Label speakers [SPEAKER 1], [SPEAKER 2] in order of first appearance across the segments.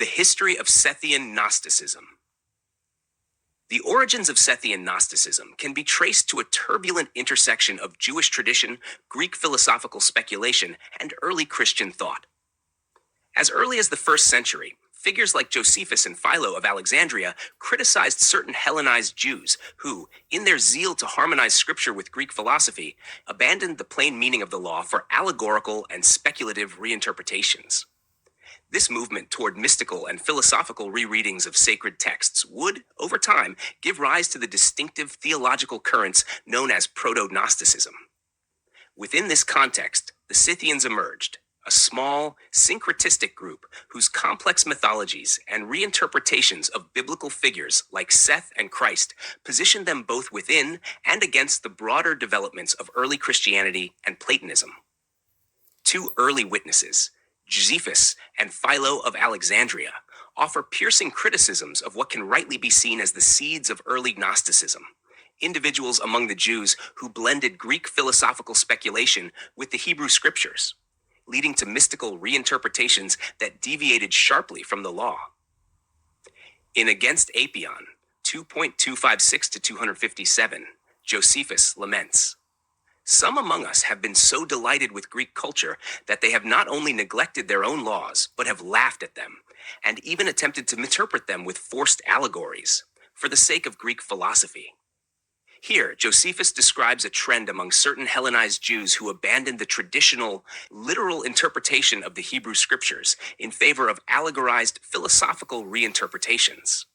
[SPEAKER 1] The history of Sethian Gnosticism. The origins of Sethian Gnosticism can be traced to a turbulent intersection of Jewish tradition, Greek philosophical speculation, and early Christian thought. As early as the 1st century, figures like Josephus and Philo of Alexandria criticized certain Hellenized Jews who, in their zeal to harmonize scripture with Greek philosophy, abandoned the plain meaning of the law for allegorical and speculative reinterpretations. This movement toward mystical and philosophical rereadings of sacred texts would, over time, give rise to the distinctive theological currents known as proto-Gnosticism. Within this context, the Sethians emerged, a small, syncretistic group whose complex mythologies and reinterpretations of biblical figures like Seth and Christ positioned them both within and against the broader developments of early Christianity and Platonism. Two early witnesses, Josephus and Philo of Alexandria, offer piercing criticisms of what can rightly be seen as the seeds of early Gnosticism, individuals among the Jews who blended Greek philosophical speculation with the Hebrew scriptures, leading to mystical reinterpretations that deviated sharply from the law. In Against Apion, 2.256-257, Josephus laments, "Some among us have been so delighted with Greek culture that they have not only neglected their own laws, but have laughed at them, and even attempted to interpret them with forced allegories, for the sake of Greek philosophy." Here, Josephus describes a trend among certain Hellenized Jews who abandoned the traditional, literal interpretation of the Hebrew scriptures in favor of allegorized philosophical reinterpretations.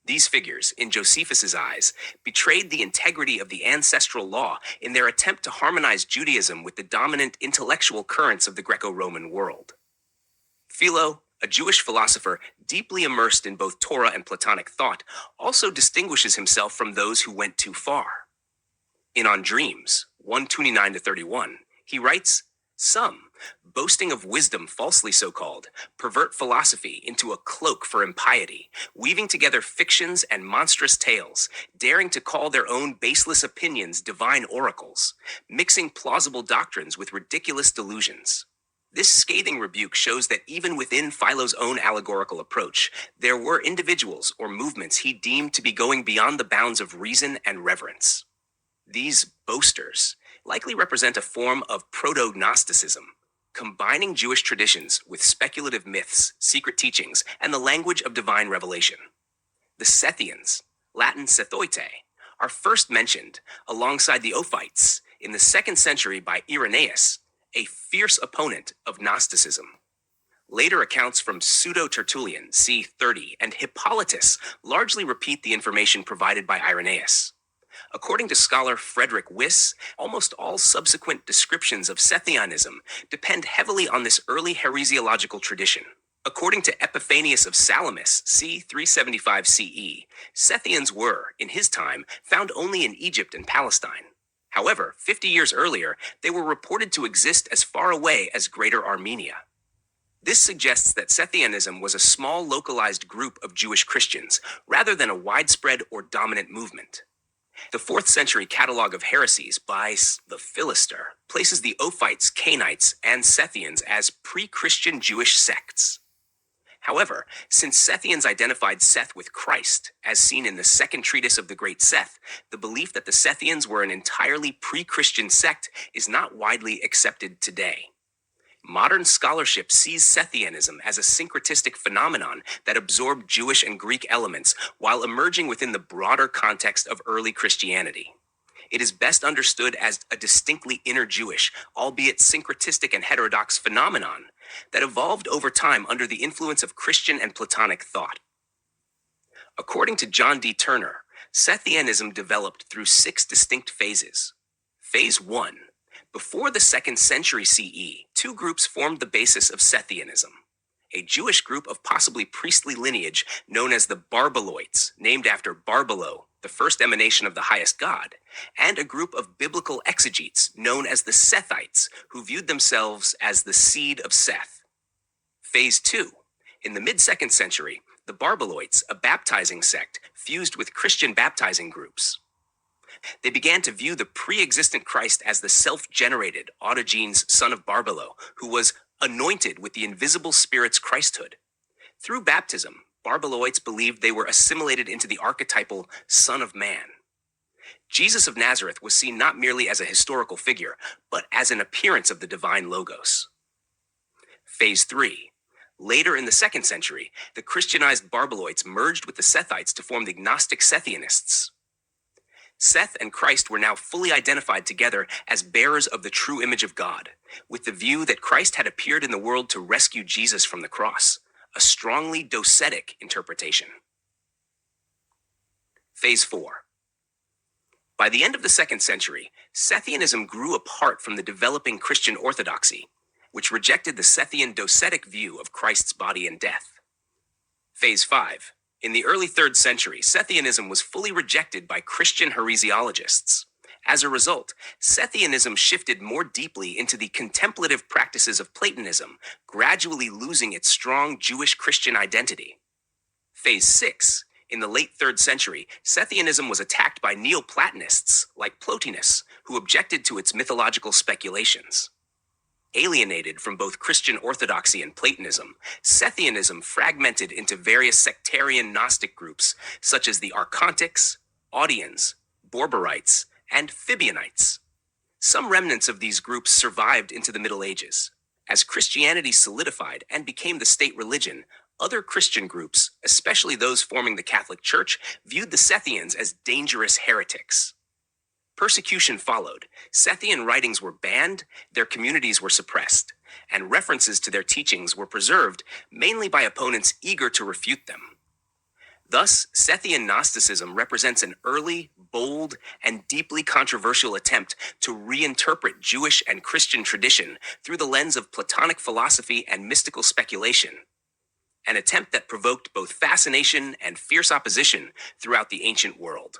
[SPEAKER 1] These figures, in Josephus's eyes, betrayed the integrity of the ancestral law in their attempt to harmonize Judaism with the dominant intellectual currents of the Greco-Roman world. Philo, a Jewish philosopher deeply immersed in both Torah and Platonic thought, also distinguishes himself from those who went too far. In On Dreams, 1:29-31, he writes, "Some, boasting of wisdom falsely so-called, pervert philosophy into a cloak for impiety, weaving together fictions and monstrous tales, daring to call their own baseless opinions divine oracles, mixing plausible doctrines with ridiculous delusions." This scathing rebuke shows that even within Philo's own allegorical approach, there were individuals or movements he deemed to be going beyond the bounds of reason and reverence. These boasters likely represent a form of proto-Gnosticism, combining Jewish traditions with speculative myths, secret teachings, and the language of divine revelation. The Sethians, Latin Sethoite, are first mentioned alongside the Ophites in the 2nd century by Irenaeus, a fierce opponent of Gnosticism. Later accounts from Pseudo-Tertullian, c. 30, and Hippolytus largely repeat the information provided by Irenaeus. According to scholar Frederick Wyss, almost all subsequent descriptions of Sethianism depend heavily on this early heresiological tradition. According to Epiphanius of Salamis, c. 375 CE, Sethians were, in his time, found only in Egypt and Palestine. However, 50 years earlier, they were reported to exist as far away as Greater Armenia. This suggests that Sethianism was a small localized group of Jewish Christians, rather than a widespread or dominant movement. The 4th century Catalogue of Heresies by the Philister places the Ophites, Cainites, and Sethians as pre-Christian Jewish sects. However, since Sethians identified Seth with Christ, as seen in the 2nd treatise of the Great Seth, the belief that the Sethians were an entirely pre-Christian sect is not widely accepted today. Modern scholarship sees Sethianism as a syncretistic phenomenon that absorbed Jewish and Greek elements while emerging within the broader context of early Christianity. It is best understood as a distinctly inner-Jewish, albeit syncretistic and heterodox phenomenon that evolved over time under the influence of Christian and Platonic thought. According to John D. Turner, Sethianism developed through 6 distinct phases. Phase 1. Before the 2nd century CE, 2 groups formed the basis of Sethianism. A Jewish group of possibly priestly lineage known as the Barbaloites, named after Barbalo, the first emanation of the highest god, and a group of biblical exegetes known as the Sethites, who viewed themselves as the seed of Seth. Phase 2. In the mid-2nd century, the Barbaloites, a baptizing sect, fused with Christian baptizing groups. They began to view the pre-existent Christ as the self-generated autogenes son of Barbalo, who was anointed with the invisible spirit's Christhood. Through baptism, Barbeloites believed they were assimilated into the archetypal Son of Man. Jesus of Nazareth was seen not merely as a historical figure, but as an appearance of the divine Logos. Phase 3. Later in the 2nd century, the Christianized Barbeloites merged with the Sethites to form the Gnostic Sethianists. Seth and Christ were now fully identified together as bearers of the true image of God, with the view that Christ had appeared in the world to rescue Jesus from the cross, a strongly docetic interpretation. Phase 4. By the end of the 2nd century, Sethianism grew apart from the developing Christian orthodoxy, which rejected the Sethian docetic view of Christ's body and death. Phase 5. In the early 3rd century, Sethianism was fully rejected by Christian heresiologists. As a result, Sethianism shifted more deeply into the contemplative practices of Platonism, gradually losing its strong Jewish-Christian identity. Phase 6. In the late 3rd century, Sethianism was attacked by Neoplatonists like Plotinus, who objected to its mythological speculations. Alienated from both Christian orthodoxy and Platonism, Sethianism fragmented into various sectarian Gnostic groups, such as the Archontics, Audians, Borborites, and Fibionites. Some remnants of these groups survived into the Middle Ages. As Christianity solidified and became the state religion, other Christian groups, especially those forming the Catholic Church, viewed the Sethians as dangerous heretics. Persecution followed. Sethian writings were banned, their communities were suppressed, and references to their teachings were preserved mainly by opponents eager to refute them. Thus, Sethian Gnosticism represents an early, bold, and deeply controversial attempt to reinterpret Jewish and Christian tradition through the lens of Platonic philosophy and mystical speculation, an attempt that provoked both fascination and fierce opposition throughout the ancient world.